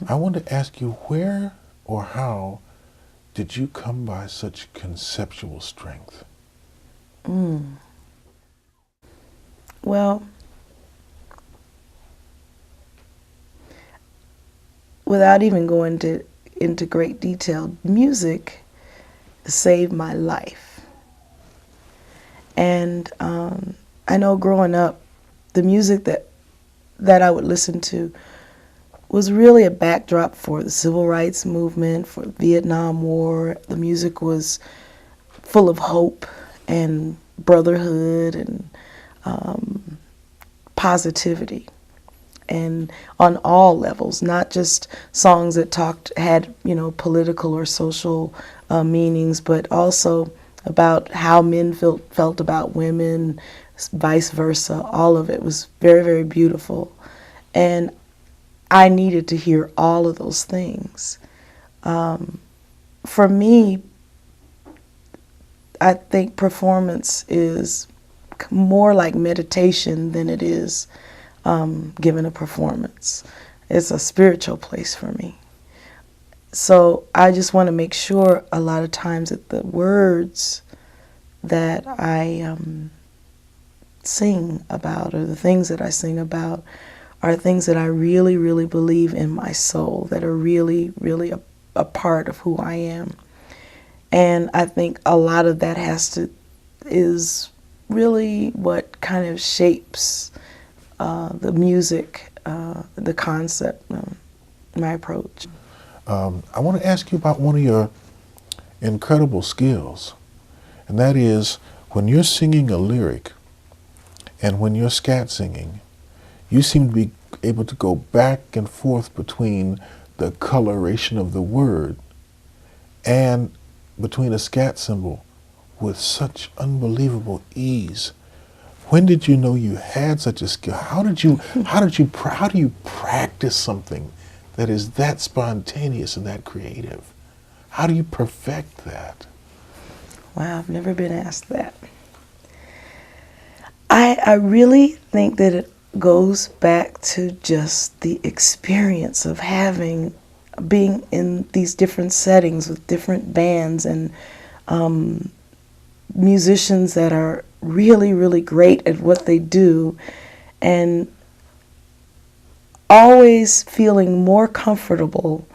I want to ask you, where or how did you come by such conceptual strength? Mm. Well, without even going into great detail, music saved my life. And I know growing up, the music that I would listen to was really a backdrop for the civil rights movement, for the Vietnam War. The music was full of hope and brotherhood and um, positivity, and on all levels, not just songs that had political or social meanings, but also about how men felt about women, vice versa. All of it was very, very beautiful, and I needed to hear all of those things. For me, I think performance is more like meditation than it is giving a performance. It's a spiritual place for me. So I just want to make sure a lot of times that the words that I sing about, or the things that I sing about, are things that I really, really believe in my soul, that are really, really a part of who I am. And I think a lot of that is really what kind of shapes the music, the concept, my approach. I want to ask you about one of your incredible skills, and that is when you're singing a lyric and when you're scat singing, you seem to be able to go back and forth between the coloration of the word and between a scat symbol with such unbelievable ease. When did you know you had such a skill? How do you practice something that is that spontaneous and that creative? How do you perfect that? Wow, I've never been asked that. I really think that it goes back to just the experience of being in these different settings with different bands and musicians that are really, really great at what they do, and always feeling more comfortable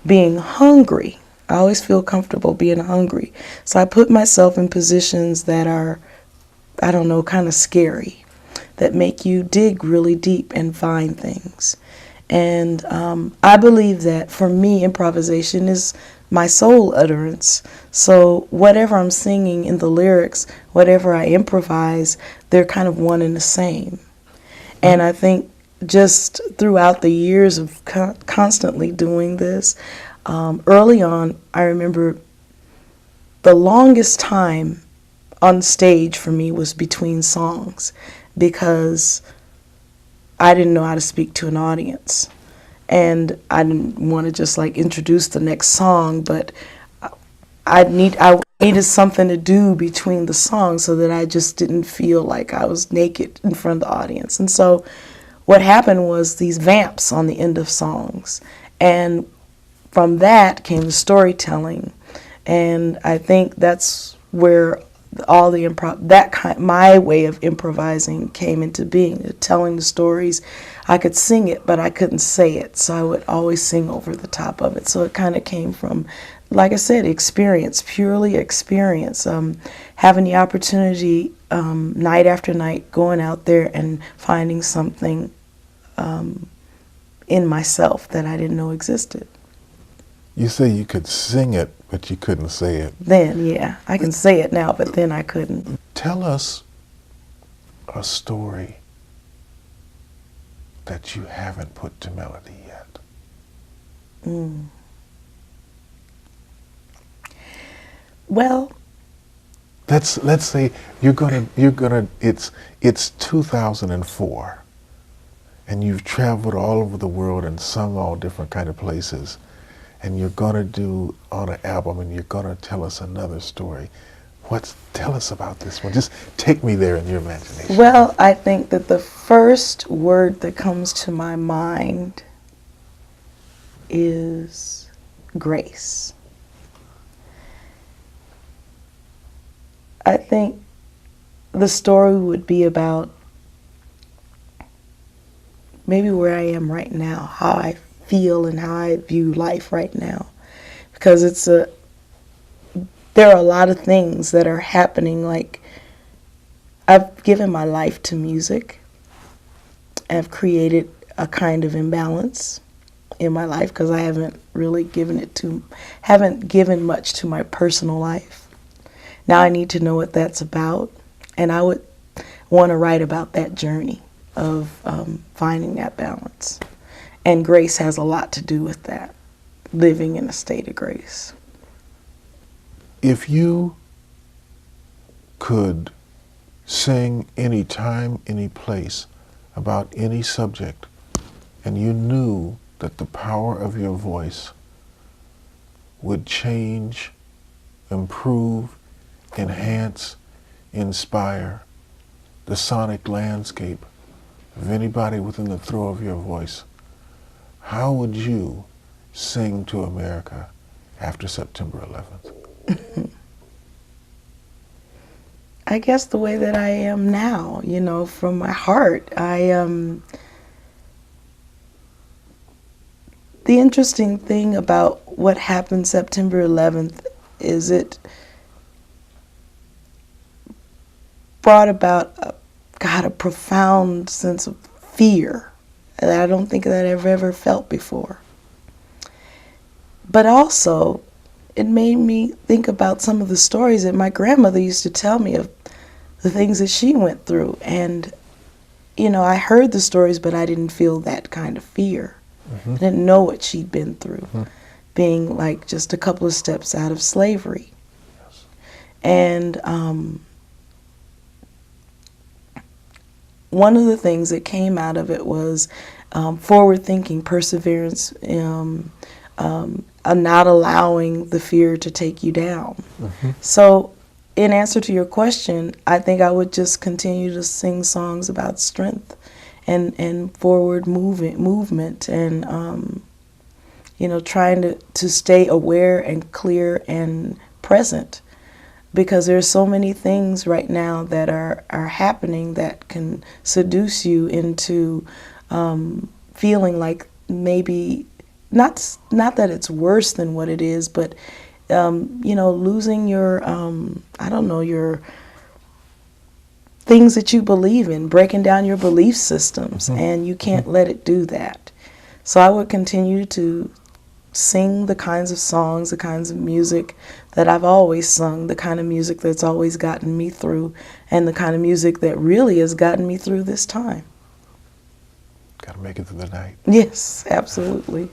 being hungry. I always feel comfortable being hungry. So I put myself in positions that are, I don't know, kind of scary, that make you dig really deep and find things. And I believe that for me, improvisation is my soul utterance. So whatever I'm singing in the lyrics, whatever I improvise, they're kind of one and the same. And I think just throughout the years of constantly doing this, early on, I remember the longest time on stage for me was between songs, because I didn't know how to speak to an audience. And I didn't want to just like introduce the next song, but I needed something to do between the songs so that I just didn't feel like I was naked in front of the audience. And so what happened was these vamps on the end of songs. And from that came the storytelling. And I think that's where all the my way of improvising came into being, telling the stories. I could sing it, but I couldn't say it, so I would always sing over the top of it. So it kind of came from, like I said, experience, purely experience, having the opportunity night after night, going out there and finding something in myself that I didn't know existed. You say you could sing it, but you couldn't say it. Then, yeah, I can say it now, but then I couldn't. Tell us a story that you haven't put to melody yet. Mm. Well, let's say you're gonna it's 2004, and you've traveled all over the world and sung all different kind of places, and you're gonna do on an album, and you're gonna tell us another story. Tell us about this one. Just take me there in your imagination. Well, I think that the first word that comes to my mind is grace. I think the story would be about maybe where I am right now, how I feel and how I view life right now. Because there are a lot of things that are happening. Like, I've given my life to music. I've created a kind of imbalance in my life because I haven't really haven't given much to my personal life. Now I need to know what that's about, and I would want to write about that journey of finding that balance. And grace has a lot to do with that, living in a state of grace. If you could sing any time, any place, about any subject, and you knew that the power of your voice would change, improve, enhance, inspire the sonic landscape of anybody within the throw of your voice, how would you sing to America after September 11th? I guess the way that I am now, from my heart. The interesting thing about what happened September 11th is it brought about a profound sense of fear that I don't think that I've ever felt before. But also, it made me think about some of the stories that my grandmother used to tell me of the things that she went through. And, I heard the stories, but I didn't feel that kind of fear. I didn't know what she'd been through, being like just a couple of steps out of slavery. Yes. And one of the things that came out of it was forward-thinking, perseverance, not allowing the fear to take you down. So in answer to your question, I think I would just continue to sing songs about strength and forward movement and, trying to stay aware and clear and present. Because there's so many things right now that are happening that can seduce you into feeling like maybe not that it's worse than what it is, but losing your your things that you believe in, breaking down your belief systems, and you can't let it do that. So I would continue to sing the kinds of songs, the kinds of music that I've always sung, the kind of music that's always gotten me through, and the kind of music that really has gotten me through this time. Got to make it through the night. Yes, absolutely.